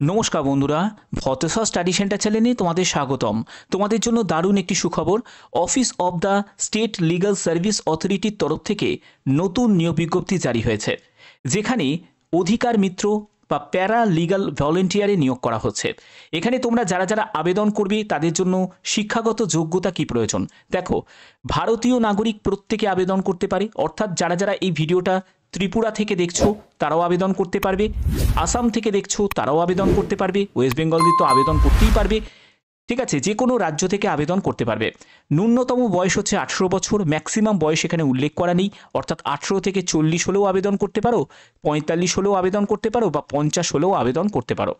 নমস্কার বন্ধুরা, ভতেশা study centre চ্যানেলে তোমাদের স্বাগতম। তোমাদের জন্য দারুণ একটি সুখবর। Office of the state legal service অথরিটির তরফ থেকে নতুন নিয়োগ বিজ্ঞপ্তি জারি হয়েছে, যেখানে অধিকার মিত্র বা প্যারা লিগাল ভলেন্টিয়ারে নিয়োগ করা হচ্ছে। এখানে তোমরা যারা যারা আবেদন করবে তাদের জন্য শিক্ষাগত যোগ্যতা কি প্রয়োজন দেখো। ভারতীয় নাগরিক প্রত্যেকে আবেদন করতে পারে, অর্থাৎ যারা যারা এই ভিডিওটা ত্রিপুরা থেকে দেখছো তারাও আবেদন করতে পারবে, আসাম থেকে দেখছো তারাও আবেদন করতে পারবে, ওয়েস্ট বেঙ্গল দিয়ে তো আবেদন করতেই পারবে। ঠিক আছে, যে কোনো রাজ্য থেকে আবেদন করতে পারবে। ন্যূনতম বয়স হচ্ছে 18 বছর, ম্যাক্সিমাম বয়স এখানে উল্লেখ করা নেই, অর্থাৎ 18 থেকে 40 হলেও আবেদন করতে পারো, 45 হলেও আবেদন করতে পারো বা 50 হলেও আবেদন করতে পারো।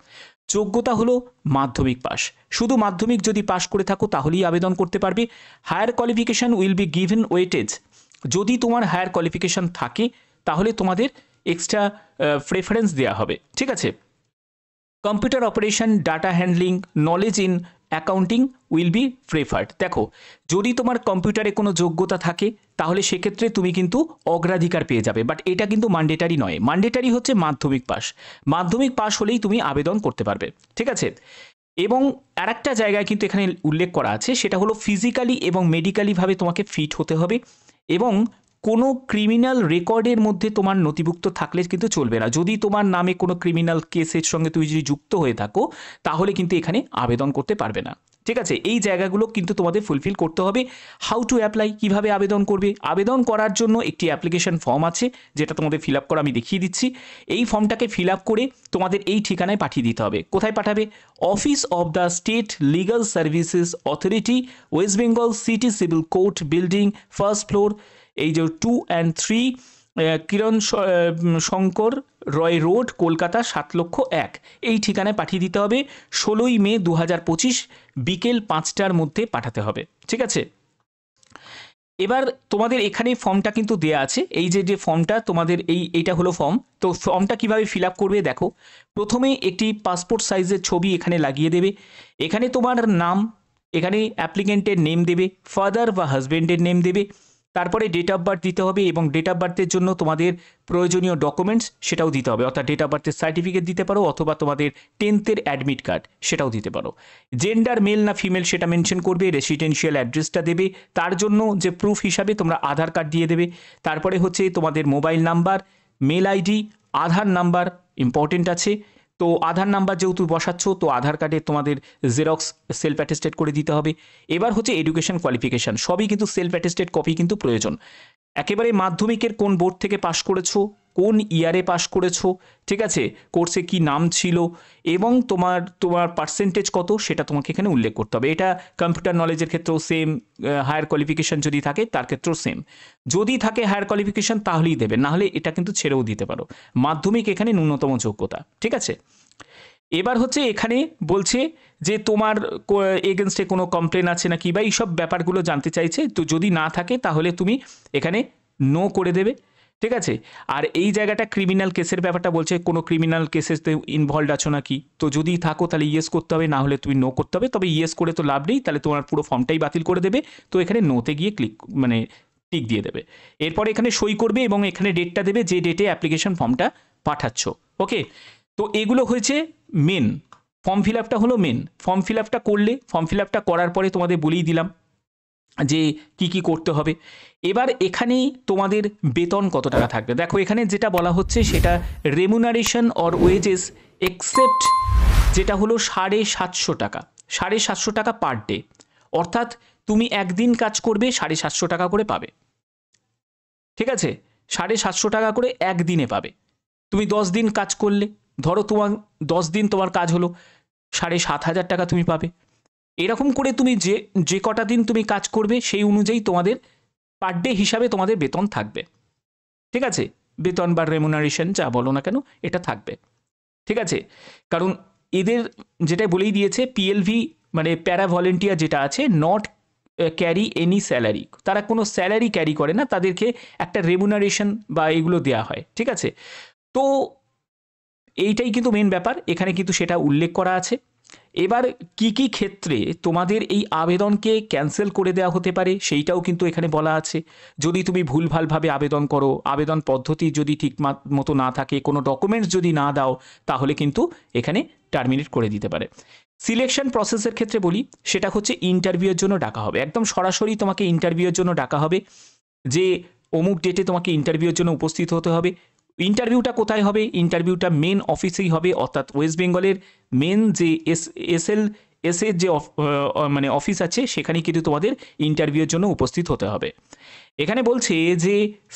যোগ্যতা হলো মাধ্যমিক পাস। শুধু মাধ্যমিক যদি পাস করে থাকো তাহলেই আবেদন করতে পারবে। Higher qualification will be given weightage. যদি তোমার হায়ার কোয়ালিফিকেশন থাকে তাহলে তোমাদের এক্সট্রা প্রেফারেন্স দেওয়া হবে। ঠিক আছে। Computer operation, data handling, knowledge in accounting will be preferred. দেখো, যদি তোমার কম্পিউটারে কোনো যোগ্যতা থাকে তাহলে সেক্ষেত্রে তুমি কিন্তু অগ্রাধিকার পেয়ে যাবে, বাট এটা কিন্তু ম্যান্ডেটারি নয়। ম্যান্ডেটারি হচ্ছে মাধ্যমিক পাস। মাধ্যমিক পাস হলেই তুমি আবেদন করতে পারবে। ঠিক আছে। এবং আরেকটা জায়গায় কিন্তু এখানে উল্লেখ করা আছে, সেটা হলো ফিজিক্যালি এবং মেডিক্যালিভাবে তোমাকে ফিট হতে হবে, এবং কোনো ক্রিমিনাল রেকর্ডের মধ্যে তোমার নথিভুক্ত থাকলে কিন্তু চলবে না। যদি তোমার নামে কোনো ক্রিমিনাল কেসের সঙ্গে তুমি যদি যুক্ত হয়ে থাকো তাহলে কিন্তু এখানে আবেদন করতে পারবে না। ঠিক আছে, এই জায়গাগুলো কিন্তু তোমাদের ফুলফিল করতে হবে। হাউ টু অ্যাপ্লাই, কিভাবে আবেদন করবে? আবেদন করার জন্য একটি অ্যাপ্লিকেশন ফর্ম আছে, যেটা তোমাদের ফিল আপ করা আমি দেখিয়ে দিচ্ছি। এই ফর্মটাকে ফিল আপ করে তোমাদের এই ঠিকানায় পাঠিয়ে দিতে হবে। কোথায় পাঠাবে? Office of the state legal services authority, West Bengal city civil court building, first floor, এই যে 2 and 3 Kiran Shankar Roy road, Kolkata 7,01,000, এই ঠিকানায় পাঠিয়ে দিতে হবে। 16ই মে 2025 বিকেল 5টার মধ্যে পাঠাতে হবে। ঠিক আছে। এবার তোমাদের এখানে ফর্মটা কিন্তু দেয়া আছে, এই যে ফর্মটা তোমাদের এইটা হলো ফর্ম। তো ফর্মটা কিভাবে ফিল আপ করবে দেখো। প্রথমে একটি পাসপোর্ট সাইজের ছবি এখানে লাগিয়ে দেবে। এখানে তোমার নাম, এখানে অ্যাপ্লিকেন্টের নেম দেবে, ফাদার বা হাজব্যান্ডের নেম দেবে, তারপরে ডেট অফ বার্থ দিতে হবে, এবং ডেট অফ বার্থের জন্য তোমাদের প্রয়োজনীয় ডকুমেন্টস সেটাও দিতে হবে, অর্থাৎ ডেট অফ বার্থের সার্টিফিকেট দিতে পারো, অথবা তোমাদের 10th অ্যাডমিট কার্ড সেটাও দিতে পারো। জেন্ডার মেল না ফিমেল সেটা মেনশন করবে, রেসিডেন্সিয়াল অ্যাড্রেসটা দেবে, তার জন্য যে প্রুফ হিসাবে তোমরা আধার কার্ড দিয়ে দেবে। তারপরে হচ্ছে তোমাদের মোবাইল নাম্বার, মেল আইডি, আধার নাম্বার ইম্পর্টেন্ট আছে। তো আধার নাম্বার যেহেতু বসাচ্ছ, তো আধার কার্ডে তোমাদের জেরক্স সেলফ অ্যাটেস্টেড করে দিতে হবে। এবার হচ্ছে এডুকেশন কোয়ালিফিকেশান, সবই কিন্তু সেলফ অ্যাটেস্টেড কপি কিন্তু প্রয়োজন। একেবারে মাধ্যমিকের কোন বোর্ড থেকে পাশ করেছো, কোন ইয়ারে পাশ করেছো, ঠিক আছে, কোর্সে কি নাম ছিল, এবং তোমার পার্সেন্টেজ কত সেটা তোমাকে এখানে উল্লেখ করতে হবে। এটা কম্পিউটার নলেজের ক্ষেত্রেও সেম, হায়ার কোয়ালিফিকেশান যদি থাকে তার ক্ষেত্রেও সেম। যদি থাকে হায়ার কোয়ালিফিকেশান তাহলেই দেবে, নাহলে এটা কিন্তু ছেড়েও দিতে পারো। মাধ্যমিক এখানে ন্যূনতম যোগ্যতা। ঠিক আছে। এবার হচ্ছে এখানে বলছে যে তোমার এগেনস্টে কোনো কমপ্লেন আছে নাকি, বা এইসব ব্যাপারগুলো জানতে চাইছে। তো যদি না থাকে তাহলে তুমি এখানে নো করে দেবে। ঠিক আছে। আর এই জায়গাটা ক্রিমিনাল কেসের ব্যাপারটা বলছে, কোনো ক্রিমিনাল কেসেতে ইনভলভড আছো নাকি, তো যদি থাকো তাহলে ইয়েস করতে হবে, না হলে তুমি নো করতে হবে। তবে ইয়েস করে তো লাভ নেই, তাহলে তোমার পুরো ফর্মটাই বাতিল করে দেবে। তো এখানে নোতে গিয়ে টিক দিয়ে দেবে। এরপরে এখানে সই করবে এবং এখানে ডেটটা দেবে যে ডেটে অ্যাপ্লিকেশন ফর্মটা পাঠাচ্ছ। ওকে। তো এগুলো হয়েছে মেন। ফর্ম ফিল আপটা হলো মেন। ফর্ম ফিল আপটা করলে, ফর্ম ফিল আপটা করার পরে তোমাদের বলেই দিলাম যে কি কি করতে হবে। এবার এখানে তোমাদের বেতন কত টাকা থাকবে দেখো। এখানে যেটা বলা হচ্ছে সেটা রেমুনারেশন অর ওয়েজেস এক্সেপ্ট, যেটা হলো 750 টাকা। 750 টাকা পার ডে, অর্থাৎ তুমি একদিন কাজ করবে 750 টাকা করে পাবে। ঠিক আছে। 750 টাকা করে একদিনে পাবে। তুমি 10 দিন কাজ করলে, ধরো তোমার 10 দিন তোমার কাজ হলো, 7,500 টাকা তুমি পাবে। এরকম করে তুমি যে কটা দিন তুমি কাজ করবে সেই অনুযায়ী তোমাদের পার ডে হিসাবে তোমাদের বেতন থাকবে। ঠিক আছে। বেতন বা রেমুনারেশন যা বলো না কেন, এটা থাকবে। ঠিক আছে। কারণ এদের যেটা বলেই দিয়েছে, পিএলভি মানে প্যারা ভলেন্টিয়ার যেটা আছে, নট ক্যারি এনি স্যালারি, তারা কোনো স্যালারি ক্যারি করে না, তাদেরকে একটা রেমুনারেশন বা এগুলো দেওয়া হয়। ঠিক আছে। তো এইটাই কিন্তু মেন ব্যাপার, এখানে কিন্তু সেটা উল্লেখ করা আছে। এবার কি কি ক্ষেত্রে তোমাদের এই আবেদনকে ক্যান্সেল করে দেওয়া হতে পারে সেইটাও কিন্তু এখানে বলা আছে। যদি তুমি ভুলভালভাবে আবেদন করো, আবেদন পদ্ধতি যদি ঠিক মতো না থাকে, কোনো ডকুমেন্টস যদি না দাও, তাহলে কিন্তু এখানে টার্মিনেট করে দিতে পারে। সিলেকশন প্রসেসের ক্ষেত্রে বলি, সেটা হচ্ছে ইন্টারভিউয়ের জন্য ডাকা হবে, একদম সরাসরি তোমাকে ইন্টারভিউয়ের জন্য ডাকা হবে যে অমুক ডেটে তোমাকে ইন্টারভিউয়ের জন্য উপস্থিত হতে হবে। ইন্টারভিউটা কোথায় হবে? ইন্টারভিউটা মেন অফিসেই হবে, অর্থাৎ ওয়েস্ট বেঙ্গলের মেন যে এস এর যে মানে অফিস আছে সেখানেই কিন্তু তোমাদের ইন্টারভিউয়ের জন্য উপস্থিত হতে হবে। এখানে বলছে যে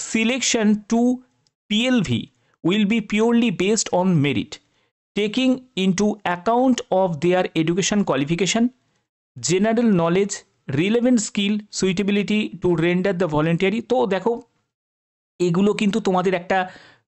selection to PLV will be purely based on merit taking into account of their education qualification, general knowledge, relevant skill, suitability to render the voluntary. তো দেখো, এগুলো কিন্তু তোমাদের একটা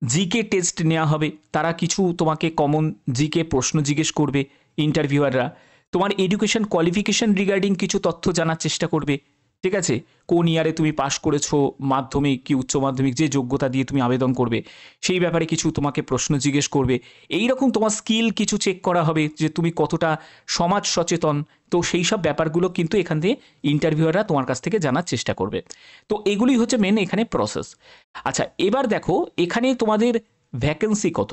জিকে টেস্ট নেওয়া হবে, তারা কিছু তোমাকে কমন জিকে প্রশ্ন জিজ্ঞেস করবে ইন্টারভিউয়াররা, তোমার এডুকেশন কোয়ালিফিকেশন রিগার্ডিং কিছু তথ্য জানার চেষ্টা করবে, ঠিক আছে, কোন ইয়ারে তুমি পাশ করেছো, মাধ্যমিক কি উচ্চ মাধ্যমিক, যে যোগ্যতা দিয়ে তুমি আবেদন করবে সেই ব্যাপারে কিছু তোমাকে প্রশ্ন জিজ্ঞেস করবে। এই রকম তোমার স্কিল কিছু চেক করা হবে যে তুমি কতটা সমাজ সচেতন, তো সেই সব ব্যাপারগুলো কিন্তু এখান থেকে ইন্টারভিউয়াররা তোমার কাছ থেকে জানার চেষ্টা করবে। তো এগুলি হচ্ছে মেন এখানে প্রসেস। আচ্ছা, এবার দেখো এখানে তোমাদের ভ্যাকেন্সি কত।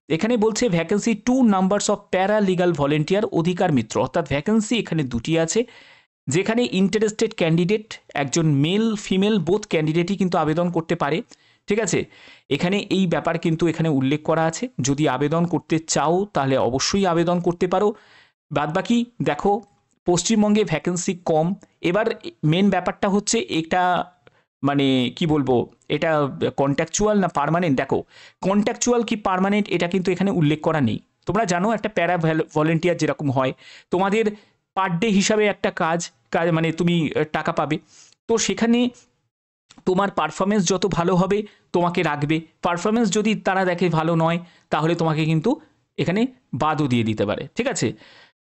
এখানে বলছে ভ্যাকেন্সি 2 নাম্বারস অফ প্যারা লিগাল ভলেন্টিয়ার অধিকার মিত্র, অর্থাৎ ভ্যাকেন্সি এখানে দুটি আছে, যেখানে ইন্টারেস্টেড ক্যান্ডিডেট একজন মেল ফিমেল বোথ ক্যান্ডিডেটই কিন্তু আবেদন করতে পারে, ঠিক আছে। এখানে এই ব্যাপার কিন্তু এখানে উল্লেখ করা আছে, যদি আবেদন করতে চাও তাহলে অবশ্যই আবেদন করতে পারো। বাদবাকি দেখো পশ্চিমবঙ্গে ভ্যাকেন্সি কম। এবার মেন ব্যাপারটা হচ্ছে এটা মানে কি বলবো, এটা কন্ট্রাকচুয়াল না পার্মানেন্ট। দেখো কন্ট্রাকচুয়াল কি পার্মানেন্ট এটা কিন্তু এখানে উল্লেখ করা নেই। তোমরা জানো একটা প্যারা ভলেন্টিয়ার যেরকম হয়, তোমাদের পার ডে হিসাবে একটা কাজ মানে তুমি টাকা পাবে, তো সেখানে তোমার পারফরমেন্স যত ভালো হবে তোমাকে রাখবে, পারফরমেন্স যদি তারা দেখে ভালো নয় তাহলে তোমাকে কিন্তু এখানে বাদও দিয়ে দিতে পারে, ঠিক আছে।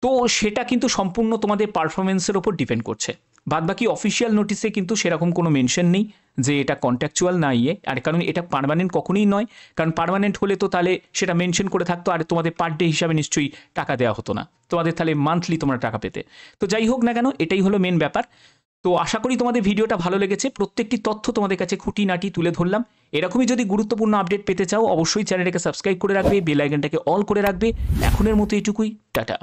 তো সেটা কিন্তু সম্পূর্ণ তোমাদের পারফরমেন্সের ওপর ডিপেন্ড করছে। বাদবাকি অফিসিয়াল নোটিসে কিন্তু সেরকম কোনো মেনশন নেই যে এটা কন্ট্রাকচুয়াল না আর কারণ এটা পার্মানেন্ট কখনোই নয়, কারণ পার্মানেন্ট হলে তো তাহলে সেটা মেনশন করে থাকতো আর তোমাদের পার ডে হিসাবে নিশ্চয়ই টাকা দেওয়া হতো না, তোমাদের তাহলে মান্থলি তোমরা টাকা পেতে। তো যাই হোক না কেন, এটাই হলো মেন ব্যাপার। তো আশা করি তোমাদের ভিডিওটা ভালো লেগেছে, প্রত্যেকটি তথ্য তোমাদের কাছে খুঁটিনাটি তুলে ধরলাম। এরকমই যদি গুরুত্বপূর্ণ আপডেট পেতে চাও অবশ্যই চ্যানেলটাকে সাবস্ক্রাইব করে রাখবে, বেল আইকনটাকে অল করে রাখবে। এখনের মতো এইটুকুই, টাটা।